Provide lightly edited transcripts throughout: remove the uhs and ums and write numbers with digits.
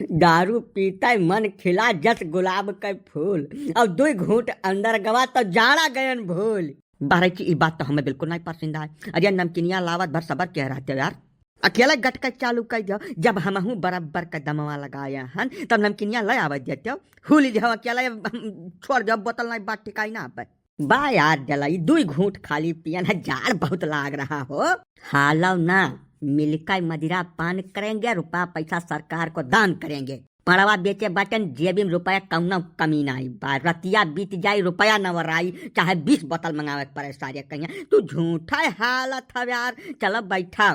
दारू पीते मन खिला जस गुलाब के फूल और दो घूंट अंदर गवा तो जाड़ा गयन भूल। बारह की ये बात तो हमें बिल्कुल नहीं पसंद है। अरे नमकीनिया लावत भर सबर कह रहते हो यार। अकेला गटका चालू कर दो, जब हम बराबर का दमवा लगाया हन तब नमकीनिया ले आवत देते हो। हुल जाओ अकेला छोड़ जाओ बोतल नहीं बात ठिकाई ना पे। बा यार जलाई दो घूंट खाली पियन है, जार बहुत लाग रहा हो। हालो ना मिलकर मदिरा पान करेंगे, रुपया पैसा सरकार को दान करेंगे। पड़वा बेचे बटन जेबी में रुपया कौना कमी नहीं। रतिया बीत जाई रुपया न वराई, चाहे 20 बोतल मंगावे पड़े सारे कहिया। तू झूठा हालत है यार। चलो बैठा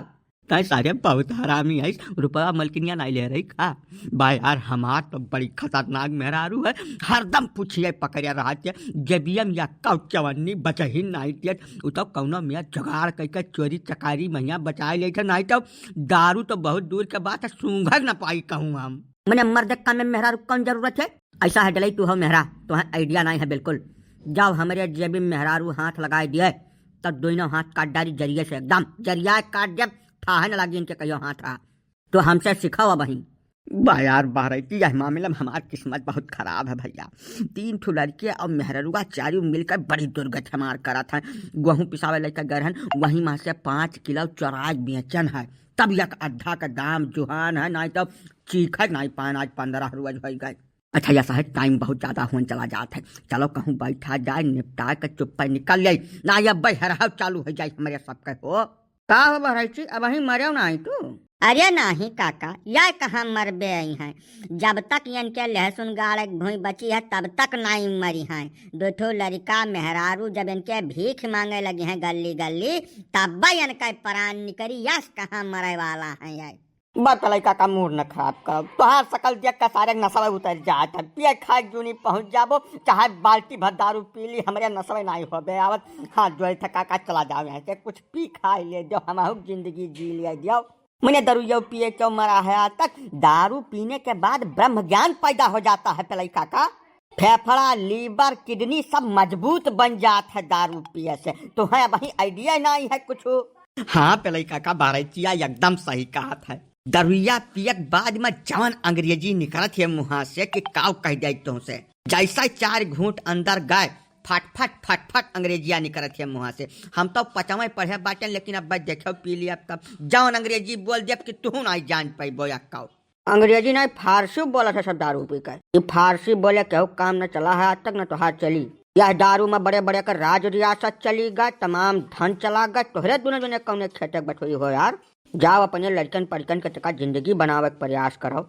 तय सारे बहुत हरामी है। रुपया मलकिनिया नहीं ले रही खा बा यार। हमार तो बड़ी खतरनाक मेहरारू है, हरदम पूछिए पकड़िया रहा जबियम या कौ चवन्नी बचही नहीं दिया। उ तो कौनो मियाँ जुगाड़ कह चोरी चकारी महिया बचा ले थे, नहीं तो दारू तो बहुत दूर के बात है, सूंघर न पाई कहूँ हम। मैंने मर्द काम में मेहरारू कौन जरूरत है? ऐसा है डलई तू हो मेहरा, तुम्हें आइडिया नहीं है बिल्कुल। जाओ हमारे जेबी में मेहरारू हाथ लगाए दिए तब दोनों हाथ काट डाली जरिए से, एकदम जरिया काट जब था न लगी इनके कहो हाथ रहा। तो हमसे सिखाओ वही। यार बारती यह मामले में हमारी किस्मत बहुत खराब है भैया। 3 ठो लड़के और मेहरुआ चारू मिलकर बड़ी दुर्गत हमार करा था। गेहूँ पिसावे लेकर गरहन वहीं में से 5 किलो चौराज बेचन है, तब यक अद्धा का दाम जुहान है, नहीं तो चीख नहीं पान। आज 15 रोज हो गए। अच्छा ऐसा है, टाइम बहुत ज्यादा होने चला जाता है। चलो कहूँ बैठा जाए, निपटा कर चुप निकल जाये ना, ये बहराव चालू हो जाए हमारे सबके हो। का हो बहराइची, अब वहीं मरे ना तू? अरे नहीं काका, यह कहाँ मरबे आई हैं। जब तक इनके लहसुन गाड़ भूई बची है तब तक नहीं मरी हैं। 2 ठो लड़का मेहरारू जब इनके भीख मांगे लगे हैं गली गली, तब इनका प्राण निकली। यस कहाँ मरे वाला है यार। बतलाई काका मूड न खराब कर, तुहार सकल देख का सारे नशा उतर जात है। पिए खाए जूनी पहुंच जाबो, चाहे बाल्टी भर दारू पी ली, हमारे नशा नहीं हो बे आवत। हाँ जो था काका चला जाओ यहाँ से, कुछ पी खाई ले दो, हमारू जिंदगी जी लिया दियो। मैंने दारू पिए क्यों मरा है आज तक? दारू पीने के बाद ब्रह्म ज्ञान पैदा हो जाता है पलाई काका। फेफड़ा लीवर किडनी सब मजबूत बन जाता है दारू पिए से। तो है वही आइडिया नहीं है कुछ। हाँ पलाई काका बारैतिया एकदम सही कहा था। दरुया पियक बाद में जवान अंग्रेजी निकलत है मुँह से कि काव कह दे तुमसे। जैसा 4 घूंट अंदर गए फट फट फट फट अंग्रेजिया निकलत है मुँह से। हम तो 5वें पढ़े बाटे, लेकिन अब देखो पी लिया तब जवान अंग्रेजी बोल दिया कि तू नहीं जान पाई बोया काव। अंग्रेजी नहीं फारसी बोला था सब दारू पी कर। ये फारसी बोले क्यों काम न चला है आज तक, न तो हाथ चली। यह दारू में बड़े बड़े कर राज रियासत चली गए, तमाम धन चला गए। तोहरे दोनों जने कौन खेतक बैठोई हो यार। जाओ अपने लड़कन पड़कन के टका जिंदगी बनावे के प्रयास करो।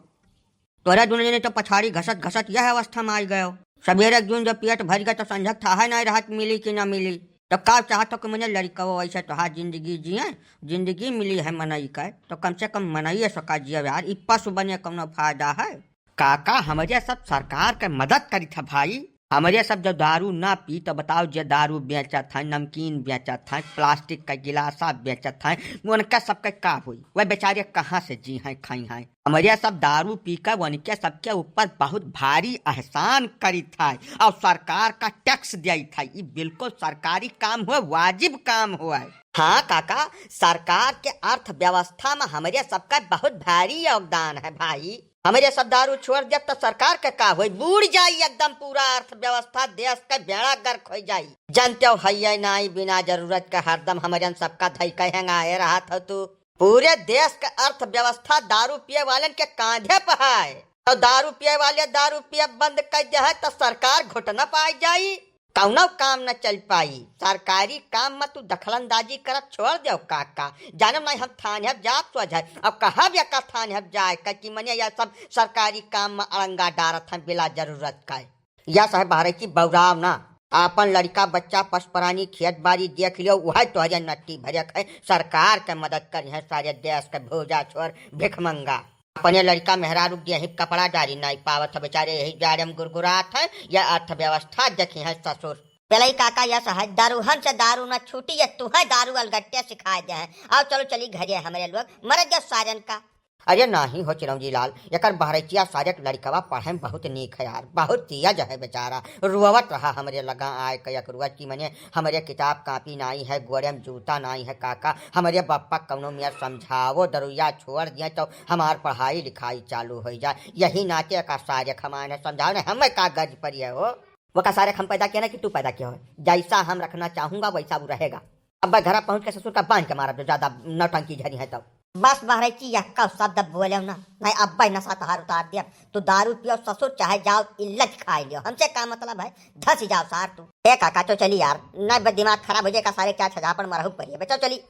तोहरे दोनों जने तो पछाड़ी घसत घसत यह अवस्था में आई गए। सवेरे जून जब पेट भर गया तो संझक था है नहीं राहत मिली कि ना मिली। तो का चाहत हो कि मैंने लड़का वो ऐसे तो जिंदगी जिये, जिंदगी मिली है मनई का तो कम से कम मनइए सका जिये यार। इप्पस बने कौन फायदा है। काका हमारे सब सरकार के मदद करी था भाई। हमारे सब जो दारू ना पी तो बताओ, जो दारू बेचा था, नमकीन बेचा था, प्लास्टिक का गिलासा बेचा था, उनका सबका का हुई? वह बेचारे कहाँ से जी हैं खाई हैं। हमारे सब दारू पीकर उनके सबके ऊपर बहुत भारी एहसान करी था और सरकार का टैक्स दिया था। ये बिल्कुल सरकारी काम हुआ, वाजिब काम हुआ है। हाँ काका, सरकार के अर्थव्यवस्था में हमारे सबका बहुत भारी योगदान है भाई। हमारे सब दारू छोड़ दिया तो सरकार का का हुई? बूढ़ जाई एकदम पूरा अर्थव्यवस्था, देश का बेड़ा गर्क हो जाई। जानते हो है नहीं, बिना जरूरत के हरदम हमारे सबका धई कहे हैंगाए रहा था तू। पूरे देश का अर्थव्यवस्था दारू पिए वाले के कांधे पर है। तो दारू पिए वाले दारू पिए बंद कर दे है तो सरकार घुटना पाई जाई, कौनो काम न चल पाई। सरकारी काम में तू दखलंदाजी करत छोड़ दो काका। जानम नहीं हम थाने जाप तो जाए, अब कहा भी का थाने जाए कि मने यह सब सरकारी काम में अड़ंगा डारत है बिला जरूरत का। या साहब बाहर की बौराव ना, अपन लड़का बच्चा पशुप्राणी खेत बाड़ी देख लियो, वह तो नट्टी भरक है। सरकार के मदद करी है सारे देश के भोजा छोर भिखमंगा। अपने लड़का मेहरारू यही कपड़ा डारी नहीं पावत है, बेचारे यही जाड़े में गुरगुरात है। यह अर्थव्यवस्था देखी है ससुर। पहले काका यह सहज दारू हम से दारू न छूटी, या तू है दारू अलगट्टे सिखाए दे है। आओ चलो चली घरे हमारे लोग मर गया सारन का। अरे नाही हो चिरौंजी लाल, एकर बहरचिया सारे लड़कवा पढ़े में बहुत नीक है यार, बहुत तेज है बेचारा। रुआवत रहा हमरे लगा आए कयक रुआत की मने हमरे किताब कापी नाई है, गोरे में जूता नाई है काका, हमरे बप्पा कौनो मियाँ समझावो दरुया छोड़ दिए तो हमार पढ़ाई लिखाई चालू हो जाए। यही नाते का सारे हमारे समझाओ ने हमें का गर्ज पड़ी है हो। वो का सारे हम पैदा किया ना कि तू पैदा किया हो, जैसा हम रखना चाहूंगा वैसा वो रहेगा। अब घर पहुंच के ससुर का बांध के मारा जो ज्यादा नौटंकी झरी है तब। बस बहरची यक्का शब्द बोले ना, नहीं अब्बा नशा तहार उतार दिया। तो दारू पियो ससुर चाहे जाओ इल्लत खाई लियो, हमसे क्या मतलब है, धस जाओ सार तू। ए काका तो चली यार, न दिमाग खराब हो जाएगा सारे क्या छजापन मरहू पड़ी है, बेचो चली।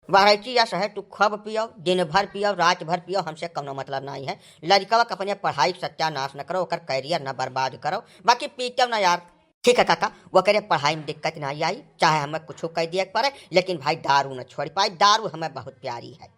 बहरची या है तू खब पियो, दिन भर पियो, रात भर पियो, हमसे कौनो मतलब नहीं है। लड़कवा अपने पढ़ाई सत्यानाश न करो, ओकर कैरियर न बर्बाद करो, बाकी पीटो ना यार। ठीक है काका, वो करे पढ़ाई में दिक्कत नहीं आई, चाहे हमें कुछ कह दिए पड़े, लेकिन भाई दारू न छोड़ पाई, दारू हमें बहुत प्यारी है।